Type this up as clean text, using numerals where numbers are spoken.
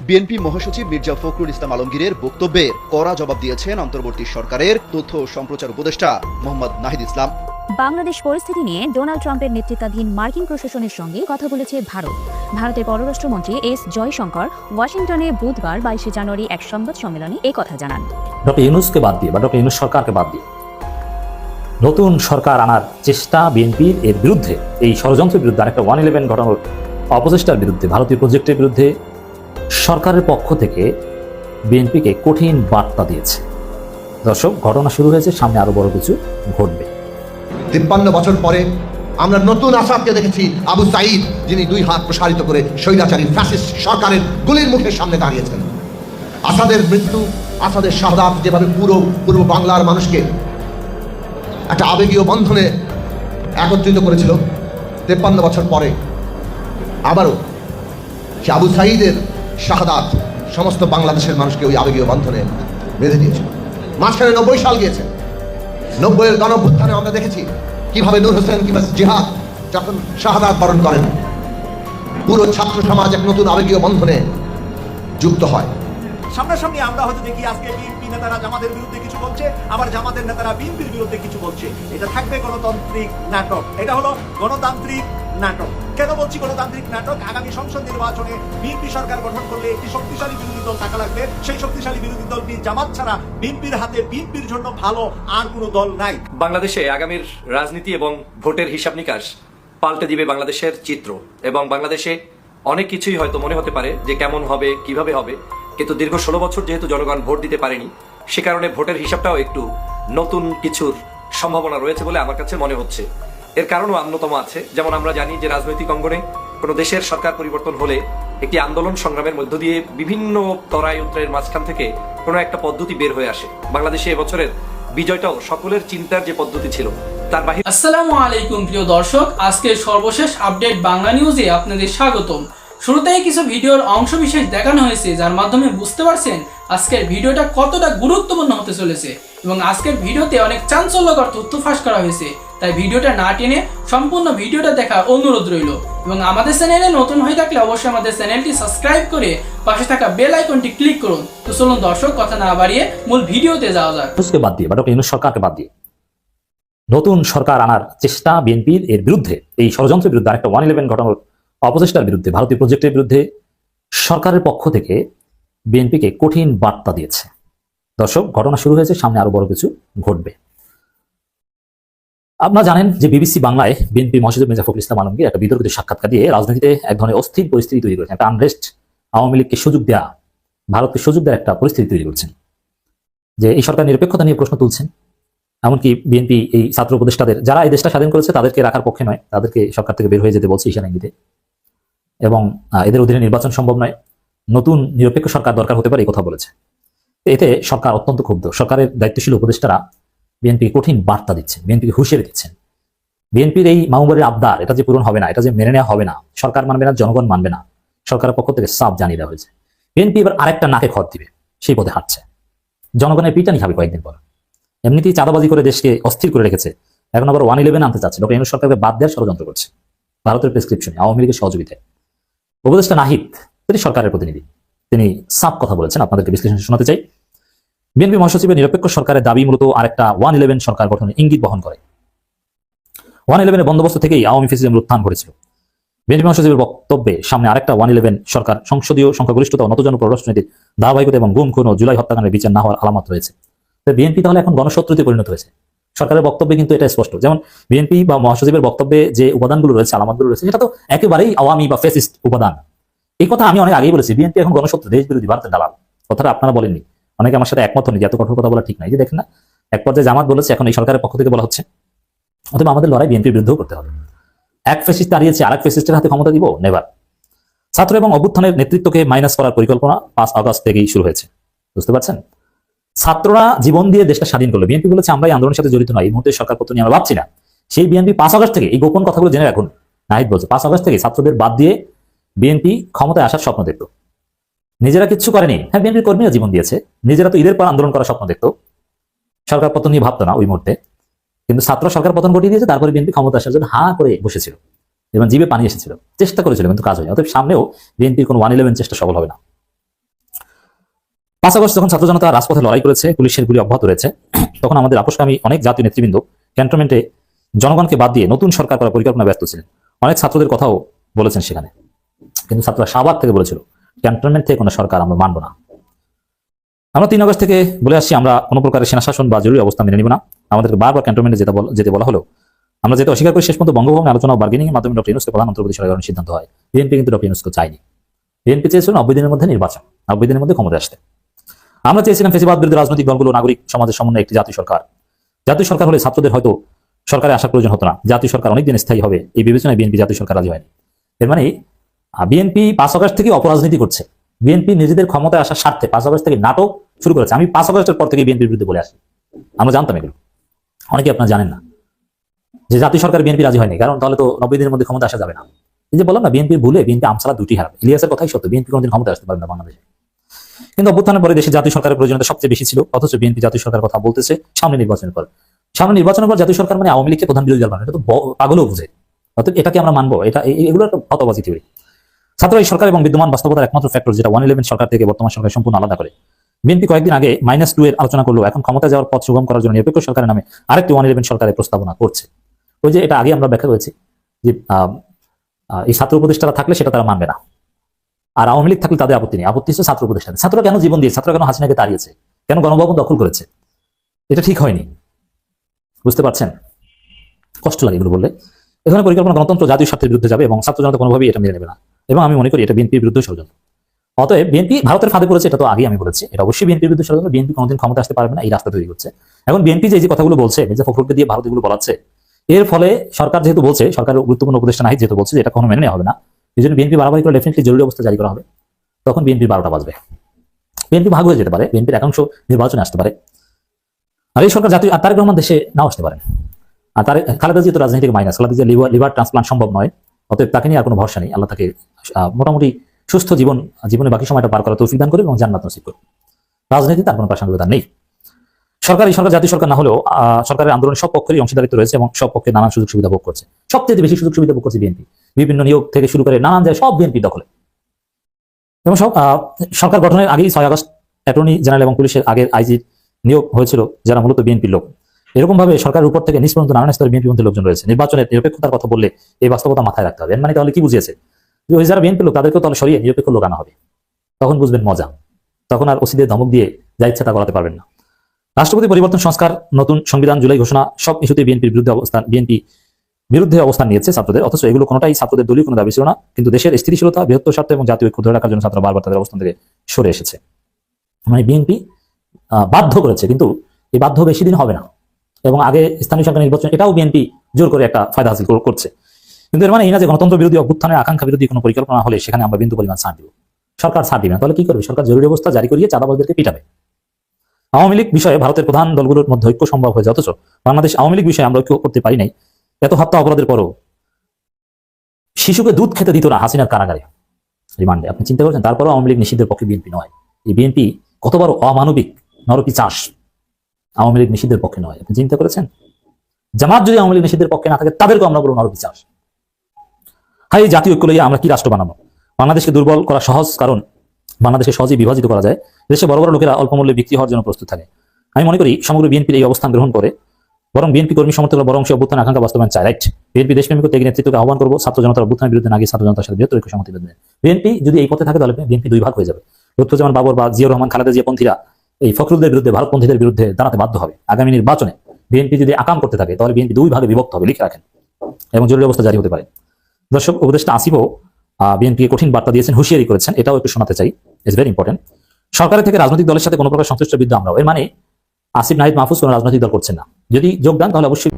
BNP মহাসচিব মির্জা ফখরুল ইসলাম আলমগীরের বক্তব্যের কড়া জবাব দিয়েছেন অন্তর্বর্তী সরকারের তথ্য ও সম্প্রচার উপদেষ্টা মোহাম্মদ নাহিদ ইসলাম। বাংলাদেশ পরিস্থিতি নিয়ে ডোনাল্ড ট্রাম্পের নেতৃত্বাধীন মার্কিন প্রশাসনের সঙ্গে কথা বলেছে ভারতের পররাষ্ট্রমন্ত্রী এস জয়শঙ্কর ওয়াশিংটনে বুধবার 22 জানুয়ারি এক সংবাদ সম্মেলনে কথা জানান। ডক্টর ইউনূসকে বাদ দিয়ে বা ডক্টর ইউনূস সরকারকে বাদ দিয়ে নতুন সরকার আনার চেষ্টা বিএনপির এর বিরুদ্ধে, এই ষড়যন্ত্রের বিরুদ্ধে, আরেকটা 111 ঘটনার অপচেষ্টার বিরুদ্ধে, ভারতীয় প্রজেক্টের বিরুদ্ধে সরকারের পক্ষ থেকে বিএনপিকে কঠিন বার্তা দিয়েছে। দর্শক, ঘটনা শুরু হয়েছে, সামনে আরো বড় কিছু ঘটবে। 53 বছর পরে আমরা নতুন আসাদকে দেখেছি, আবু সাঈদ, যিনি 2 হাত প্রসারিত করে স্বৈরাচারী ফ্যাসিস্ট সরকারের গুলির মুখের সামনে দাঁড়িয়েছেন। আসাদের মৃত্যু, আসাদের শাহাদাত যেভাবে পূর্ব বাংলার মানুষকে একটা আবেগীয় বন্ধনে একত্রিত করেছিল, 53 বছর পরে আবারও সে আবু সাঈদের শাহাদাত সমস্ত বাংলাদেশের মানুষকে ওই আবেগীয় বন্ধনে বেঁধে দিয়েছিল। মাঝখানে 90 সাল গিয়েছে। 90-এর গণঅভ্যুত্থানে আমরা দেখেছি কিভাবে নূর হোসেন কিংবা জিহাদ যখন শাহাদাত বরণ করেন, পুরো ছাত্র সমাজ এক নতুন আবেগীয় বন্ধনে যুক্ত হয়। সামনাসামনি আমরা হয়তো দেখি আজকে বিএনপি নেতারা জামাতের বিরুদ্ধে কিছু বলছে, আবার জামাতের নেতারা বিএনপির বিরুদ্ধে কিছু বলছে। এটা থাকবে গণতান্ত্রিক নাটক। এটা হলো গণতান্ত্রিক নাটক। কেন বলছি গণতান্ত্রিক নাটক? আগামী সংসদ নির্বাচনে বিএনপি সরকার গঠন করলে একটি শক্তিশালী বিরোধী দল থাকা লাগবে। সেই শক্তিশালী বিরোধী দল জামাত ছাড়া বিএনপির হাতে বিএনপির জন্য ভালো আর কোনো দল নাই। বাংলাদেশে আগামীর রাজনীতি এবং ভোটের হিসাব নিকাশ পাল্টে দিবে বাংলাদেশের চিত্র, এবং বাংলাদেশে অনেক কিছুই হয়তো মনে হতে পারে যে কেমন হবে, কিভাবে হবে, কিন্তু দীর্ঘ 16 বছর যেহেতু জনগণ ভোট দিতে পারেনি, সে কারণে ভোটের হিসাবটাও একটু নতুন কিছুর সম্ভাবনা রয়েছে বলে আমার কাছে মনে হচ্ছে। এর কারণও অন্যতম আছে, যেমন আমরা জানি যে রাজনৈতিক অঙ্গনে কোনো দেশের সরকার পরিবর্তন হলে একটি আন্দোলন সংগ্রামের মধ্য দিয়ে বিভিন্ন তরাই উত্তরের মাঝখান থেকে কোনো একটা পদ্ধতি বের হয়ে আসে। বাংলাদেশে এবছরের বিজয়টাও সকলের চিন্তার যে পদ্ধতি ছিল তার বাহিরে। আসসালামু আলাইকুম প্রিয় দর্শক, আজকে সর্বশেষ আপডেট বাংলা নিউজে আপনাদের স্বাগতম। শুরুতেই কিছু ভিডিওর অংশ বিশেষ দেখানো হয়েছে, যার মাধ্যমে বুঝতে পারছেন আজকের ভিডিওটা কতটা গুরুত্বপূর্ণ হতে চলেছে, এবং আজকের ভিডিওতে অনেক চাঞ্চল্যকর তথ্য ফাঁস করা হয়েছে। তাই ভিডিওটা না টেনে সম্পূর্ণ ভিডিওটা দেখার অনুরোধ রইল, এবং আমাদের চ্যানেলে নতুন হয়ে থাকলে অবশ্যই আমাদের চ্যানেলটি সাবস্ক্রাইব করে পাশে থাকা বেল আইকনটি ক্লিক করুন। তো চলুন দর্শক, কথা না বাড়িয়ে মূল ভিডিওতে যাওয়া যাক। ইউনূসকে বাদ দিয়ে বা ডক্টর ইউনূস সরকারকে বাদ দিয়ে নতুন সরকার আনার চেষ্টা বিএনপির এর বিরুদ্ধে, এই ষড়যন্ত্রের বিরুদ্ধে, আরেকটা 111 ঘটনার অপচেষ্টার বিরুদ্ধে, ভারতীয় প্রজেক্টের বিরুদ্ধে সরকারের পক্ষ থেকে বিএনপিকে কঠিন বার্তা দিয়েছে। দর্শক, ঘটনা শুরু হয়েছে, সামনে আরো বড় কিছু ঘটবে। আপনারা জানেন যে বিবিসি বাংলায় বিএনপি মহাসচিব মির্জা ফখরুল ইসলাম আলমগীর একটা বিতর্কিত সাক্ষাৎকার দিয়ে রাজনীতিতে এক ধরনের অস্থির পরিস্থিতি তৈরি করেছেন, একটা আনরেস্ট, আওয়ামী লীগকে সুযোগ দেওয়া, ভারতকে সুযোগ দেওয়ার একটা পরিস্থিতি তৈরি করছেন, যে এই সরকার নিরপেক্ষতা নিয়ে প্রশ্ন তুলছেন। এমনকি বিএনপি এই ছাত্র উপদেষ্টাদের, যারা এই দেশটা স্বাধীন করেছে তাদেরকে রাখার পক্ষে নয়, তাদেরকে সরকার থেকে বের হয়ে যেতে বলছে ঈশান ইঙ্গিতে, এবং এদের অধীনে নির্বাচন সম্ভব নয়, নতুন নিরপেক্ষ সরকার দরকার হতে পারে এই কথা বলেছে। এতে সরকার অত্যন্ত ক্ষুব্ধ। সরকারের দায়িত্বশীল উপদেষ্টারা বিএনপিকে কঠিন বার্তা দিচ্ছেন, বিএনপিকে হুঁশিয়ারি দিচ্ছেন। বিএনপির এই মামুবাড়ির আবদার, এটা যে পূরণ হবে না, এটা যে মেনে নেওয়া হবে না, সরকার মানবে না, জনগণ মানবে না, সরকারের পক্ষ থেকে সাফ জানিয়ে দেওয়া হয়েছে। বিএনপি এবার আরেকটা নাকে খত দিবে, সেই পথে হাঁটছে। জনগণের পিটানি খাবে কয়েকদিন পর। এমনিতেই চাঁদাবাজি করে দেশকে অস্থির করে রেখেছে, এখন আবার 111 আনতে চাচ্ছে। ডক্টর ইউনূস সরকারকে বাদ দেওয়ার ষড়যন্ত্র করছে ভারতের প্রেসক্রিপশনে, আওয়ামী লীগের সহযোগিতায়। উপদেষ্টা নাহিদ, তিনি সরকারের প্রতিনিধি, তিনি সাফ কথা বলেছেন, আপনাদেরকে বিশ্লেষণ শোনাতে চাই। বিএনপি মহাসচিবের নিরপেক্ষ সরকারের দাবি মূলত আরেকটা 111 সরকার গঠনের ইঙ্গিত বহন করে। 111 এর বন্দোবস্ত থেকেই আওয়ামী ফ্যাসিজমের উত্থান ঘটেছিল। বিএনপি মহাসচিবের বক্তব্যে সামনে আরেকটা 111 সরকার, সংসদীয় সংখ্যাগরিষ্ঠতা, নতজন পররাষ্ট্রনীতির ধারাবাহিকতা এবং গুম, খুন ও জুলাই হত্যাকাণ্ডের বিচার না হওয়ার আলামত রয়েছে। বিএনপি তাহলে এখন গণশত্রুতে পরিণত হয়েছে। সরকারের বক্তব্যে কিন্তু এটা স্পষ্ট। যেমন বিএনপি বা মহাসচিবের বক্তব্যে যে উপাদানগুলো রয়েছে, আলামতগুলো রয়েছে, সেটা তো একেবারেই আওয়ামী বা ফ্যাসিস্ট উপাদান। এই কথা আমি অনেক আগেই বলেছি, বিএনপি এখন গণশত্রু, দেশ বিরোধী, ভারতের দালাল। কথাটা আপনারা বলেননি, অনেকে আমার সাথে একমত হয়নি যে এত কঠোর কথা বলা ঠিক নাই। যে দেখেন না, এক পর্যায়ে জামাত বলেছে, এখন এই সরকারের পক্ষ থেকে বলা হচ্ছে। অথবা আমাদের লড়াই বিএনপির বিরুদ্ধেও করতে হবে। এক ফ্যাসিস্ট দাঁড়িয়েছে, আরেক ফ্যাসিস্টের হাতে ক্ষমতা দিব? নেভার। ছাত্র এবং অভ্যুত্থানের নেতৃত্বকে মাইনাস করার পরিকল্পনা 5 আগস্ট থেকেই শুরু হয়েছে, বুঝতে পারছেন? ছাত্ররা জীবন দিয়ে দেশটা স্বাধীন করলো, বিএনপি বলেছে আমরা এই আন্দোলনের সাথে জড়িত নয়, এই মুহূর্তে সরকার পতন নিয়ে আমরা ভাবছি না। সেই বিএনপি 5 আগস্ট থেকে, এই গোপন কথাগুলো জেনে রাখুন, নাহিদ বলছে 5 আগস্ট থেকে ছাত্রদের বাদ দিয়ে বিএনপি ক্ষমতায় আসার স্বপ্ন দেখত। নিজেরা কিচ্ছু করেনি। হ্যাঁ, বিএনপির কর্মীরা জীবন দিয়েছে, নিজেরা তো ঈদের পর আন্দোলন করার স্বপ্ন দেখতো, সরকার পতন নিয়ে ভাবতো না ওই মুহূর্তে। কিন্তু ছাত্র সরকার পতন ঘটিয়ে দিয়েছে, তারপরে বিএনপি ক্ষমতা আসার জন্য হাঁ করে বসেছিল এবং জিভে পানি এসেছিল, চেষ্টা করেছিল, কিন্তু কাজ হয়নি। অতএব সামনেও বিএনপির কোনো 111 চেষ্টা সফল হবে না। 5 আগস্ট যখন ছাত্র জনতা রাজপথে লড়াই করেছে, পুলিশের গুলি অব্যাহত রয়েছে, তখন আমাদের আপোষকামী অনেক জাতীয় নেতৃবৃন্দ ক্যান্টনমেন্টে জনগণকে বাদ দিয়ে নতুন সরকার করার পরিকল্পনা ব্যস্ত ছিলেন। অনেক ছাত্রদের কথাও বলেছেন সেখানে, কিন্তু ছাত্ররা শাহবাগ থেকে বলেছিল ক্যান্টনমেন্ট থেকে কোনো সরকার আমরা মানব না। আমরা 3 আগস্ট থেকে বলে আসছি আমরা কোনো প্রকারের সেনা শাসন বা জরুরি অবস্থা মেনে নিব না। আমাদেরকে বারবার ক্যান্টনমেন্টে যেতে বলা হলো, আমরা যেতে অস্বীকার করে শেষ পর্যন্ত বঙ্গভবনে আলোচনা ও বার্গেনিং এর মাধ্যমে ডক্টর ইউনূসকে প্রধান অন্তর্বর্তী সরকারের সিদ্ধান্ত হয়। বিএনপি কিন্তু ডক্টর ইউনূসকে চায়নি। বিএনপি চেয়েছিল 90 দিনের মধ্যে নির্বাচন, 90 দিনের মধ্যে ক্ষমতায় আসতে। আমরা চেয়েছিলাম ফেসিবাদ বিরোধী রাজনৈতিক দলগুলো নাগরিক সমাজের সমন্বয়ে একটি জাতীয় সরকার। জাতীয় সরকার হলে ছাত্রদের হয়তো সরকারে আসার প্রয়োজন হতো না, জাতীয় সরকার অনেকদিন স্থায়ী হবে, এই বিবেচনায় বিএনপি জাতীয় সরকার রাজি হয়নি। এর মানে বিএনপি 5 আগস্ট থেকে অপরাজনীতি করছে। বিএনপি নিজেদের ক্ষমতায় আসার স্বার্থে 5 আগস্ট থেকে নাটক শুরু করেছে। আমি 5 আগস্টের পর থেকে বিএনপির বিরুদ্ধে বলে আসি, আমরা জানতাম এগুলো, অনেকে আপনারা জানেন না যে জাতীয় সরকার বিএনপি রাজি হয়নি, কারণ তাহলে তো 90 দিনের মধ্যে ক্ষমতা আসা যাবে না। এই যে বললাম না, বিএনপির ভুলে বিএনপি আমসালা দুটি হারাবে। ইলিয়াসের কথাই সত্য, বিএনপি কোনোদিন ক্ষমতা আসতে পারবে না বাংলাদেশে। কিন্তু অভ্যুত্থানের পরে দেশে জাতীয় সরকারের প্রয়োজনীয়তা সবচেয়ে বেশি ছিল, অথচ বিএনপি জাতীয় সরকারের কথা বলতেছে সামনে নির্বাচনের পর। সামনে নির্বাচনের পর জাতীয় সরকার মানে আওয়ামী লীগকে প্রধান বিরোধী দল বানাবে, এটা তো পাগলও বুঝে। অর্থাৎ এটাকে আমরা মানবো? এগুলো একটা হতবাজি থিওরি। ছাত্র এই সরকার এবং বিদ্যমান বাস্তবতার একমাত্র ফ্যাক্টর যেটা 111 সরকার থেকে বর্তমান সরকার সম্পূর্ণ আলাদা করে। বিএনপি কয়েকদিন আগে -2 এর আলোচনা করলো, এখন ক্ষমতা যাওয়ার পথ সুগম করার জন্য নিরপেক্ষ সরকারের নামে আরেকটি 111 সরকারের প্রস্তাবনা করছে। ওই যে এটা আগে আমরা ব্যাখ্যা করেছি যে এই ছাত্র উপদেষ্টারা থাকলে সেটা তারা মানবে না, আর আওয়ামী লীগ থাকলে তাদের আপত্তি নেই। আপত্তি হচ্ছে ছাত্র উপদেষ্টাদের। ছাত্ররা কেন জীবন দিয়ে, ছাত্ররা কেন হাসিনাকে তাড়িয়েছে, কেন গণভবন দখল করেছে, এটা ঠিক হয়নি। বুঝতে পারছেন? কষ্ট লাগে এগুলো বললে। এখানে পরিকল্পনা গণতন্ত্র জাতীয় স্বার্থের বিরুদ্ধে যাবে এবং ছাত্র জনতা কোনোভাবেই এটা মেনে নেবে না, এবং আমি মনে করি এটা বিএনপির বিরুদ্ধে ষড়যন্ত্র। অতএব বিএনপি ভারতের ফাঁদে পড়েছে, এটা তো আগে আমি বলেছি, এটা অবশ্যই বিএনপির বিরুদ্ধে ষড়যন্ত্র। বিএনপি কোনোদিন ক্ষমতা আসতে পারবে না, এই রাস্তা তৈরি করছে। এখন বিএনপি যে কথাগুলো বলছে, মির্জা ফখরুলকে দিয়ে ভারত এগুলো বলাচ্ছে, এর ফলে সরকার যেহেতু বলছে, সরকারের গুরুত্বপূর্ণ উপদেষ্টা নাহিদ যেহেতু বলছে যে এটা কোনো মেনে নেওয়া হবে না, এই জন্য বিএনপি বাড়াবাড়ি করে ডেফিনেটলি জরুরি অবস্থা জারি করা হবে। তখন বিএনপির 12টা বাজবে, বিএনপি ভাগ হয়ে যেতে পারে, বিএনপির একাংশ নির্বাচনে আসতে পারে, আর এই সরকার জাতীয় তারেক রহমান দেশে নাও আসতে পারেন। আর খালেদা জিয়া তো রাজনীতি থেকে minus, Khaleda Zia liver transplant সম্ভব নয়, অতএব তাকে নিয়ে আর কোনো ভরসা নেই। আল্লাহ তাকে মোটামুটি সুস্থ জীবনে বাকি সময়টা পার করা তৌফিক দান করে এবং জান্নাত নসিব করে। রাজনীতি তার কোনো প্রাসঙ্গিকতা নেই। এই সরকার জাতীয় সরকার না হলেও সরকারের আন্দোলনের সব পক্ষেরই অংশীদারিত্ব রয়েছে এবং সব পক্ষে নানান সুযোগ সুবিধা ভোগ করছে। সবচেয়ে বেশি সুযোগ সুবিধা ভোগ করছে বিএনপি। বিভিন্ন নিয়োগ থেকে শুরু করে নানান জায়গায় সব বিএনপি দখলে। এবং সব সরকার গঠনের আগেই 6 আগস্ট অ্যাটর্নি জেনারেল এবং পুলিশের আগের আইজি নিয়োগ হয়েছিল যারা মূলত বিএনপির লোক। এরকম ভাবে সরকারের উপর থেকে নিচ পর্যন্ত নানান স্তরের বিএনপি মধ্যে লোকজন রয়েছে। নির্বাচনের নিরপেক্ষতার কথা বললে এই বাস্তবতা মাথায় রাখতে হবে। মানে তাহলে কি বুঝিয়েছে যে ওই যারা বিএনপি লোক তাদেরকেও তাহলে সরিয়ে নিরপেক্ষ লোক আনা হবে, তখন বুঝবেন মজা। তখন আর ওসিদের ধমক দিয়ে যা ইচ্ছা তা করাতে পারবেন না। রাষ্ট্রপতি পরিবর্তন, সংস্কার, নতুন সংবিধান, জুলাই ঘোষণা, সব ইস্যুতে বিএনপির বিরুদ্ধে অবস্থান নিয়েছে ছাত্রদের। অথচ এগুলো কোনোটাই ছাত্রদের দলীয় কোনো দাবি ছিল না, কিন্তু দেশের স্থিতিশীলতা, বৃহত্তর স্বার্থ এবং জাতীয় ঐক্য ধরে রাখার জন্য ছাত্ররা বারবার তাদের অবস্থান থেকে সরে এসেছে। মানে বিএনপি বাধ্য করেছে, কিন্তু এই বাধ্য বেশি দিন হবে না। এবং আগে স্থানীয় সরকার নির্বাচন, এটাও বিএনপি জোর করে একটা ফায়দা হাসিল করছে। কিন্তু এর মানে এই না যে গণতন্ত্র বিরোধী অভ্যুত্থানের আকাঙ্ক্ষা বিরোধী কোনো পরিকল্পনা হলে সেখানে আমরা বিন্দু পরিমাণ ছাড় দিব। সরকার ছাড় দিবে না, তাহলে কি করবে? সরকার জরুরি অবস্থা জারি করিয়ে চাঁদাবাজদেরকে পিটাবে। আওয়ামী লীগ বিষয়ে ভারতের প্রধান দলগুলোর মধ্যে ঐক্য সম্ভব হয়েছে, অথচ বাংলাদেশ আওয়ামী লীগ বিষয়ে আমরা ঐক্য করতে পারি নাই। এত হত্যা অপরাধের পরও শিশুকে দুধ খেতে দিত না হাসিনার কারাগারে, রিমান্ডে। আপনি চিন্তা করছেন? তারপরেও আওয়ামী লীগ নিষিদ্ধের পক্ষে বিএনপি নয়। এই বিএনপি কত বড় অমানবিক নরপিশাচ! আওয়ামী লীগ নিষিদ্ধের পক্ষে নয়। আপনি চিন্তা করেছেন? জামাত যদি আওয়ামী লীগ নিষিদ্ধের পক্ষে না থাকে, তাদেরকে আমরা বলবো নরপিশাচ। হ্যাঁ, এই জাতীয় ঐক্য লইয়া আমরা কি রাষ্ট্র বানাবো? বাংলাদেশকে দুর্বল করা সহজ, কারণ বাংলাদেশকে সহজেই বিভাজিত করা যায়। দেশে বড় বড় লোকেরা অল্প মূল্যে বিক্রি হওয়ার জন্য প্রস্তুত থাকে। আমি মনে করি সমগ্র বিএনপির এই অবস্থান গ্রহণ করে বরং বিএনপি কর্মী সমর্থকরা বরং সে অভ্যুত্থান আকাঙ্ক্ষা বাস্তবায়ন চায়। রাইট, বিএনপি দেশপ্রেমিক ত্যাগী নেতৃত্বকে আহ্বান করবো ছাত্র জনতার অভ্যুত্থানের বিরুদ্ধে না গিয়ে ছাত্র জনতার সাথে বৃহত্তর ঐক্য সংহতি বেঁধে। বিএনপি যদি এই পথে থাকে তাহলে বিএনপি দুই ভাগ হয়ে যাবে। লুৎফুজ্জামান বাবর বা জিয়াউর রহমান, খালেদা জিয়া পন্থীরা এই ফখরুলদের বিরুদ্ধে, ভারতপন্থীদের বিরুদ্ধে দাঁড়াতে বাধ্য হবে। আগামী নির্বাচনে বিএনপি যদি আকাম করতে থাকে তাহলে বিএনপি দুই ভাগে বিভক্ত হবে, লিখে রাখেন, এবং জরুরি অবস্থা জারি হতে পারে। দর্শক, উপদেষ্টা আসিফও বিএনপিকে কঠিন বার্তা দিয়েছেন, হুঁশিয়ারি করেছেন, এটাও একটু শোনাতে চাই, ইটস ভেরি ইম্পর্টেন্ট। সরকারের থেকে রাজনৈতিক দলের সাথে কোনো প্রকার সংশ্লিষ্ট বিদ্যা আমরাও। এর মানে আসিফ, নাহিদ, মাহফুজ কোনো রাজনৈতিক দল করছেন না। যদি যোগদান তাহলে অবশ্যই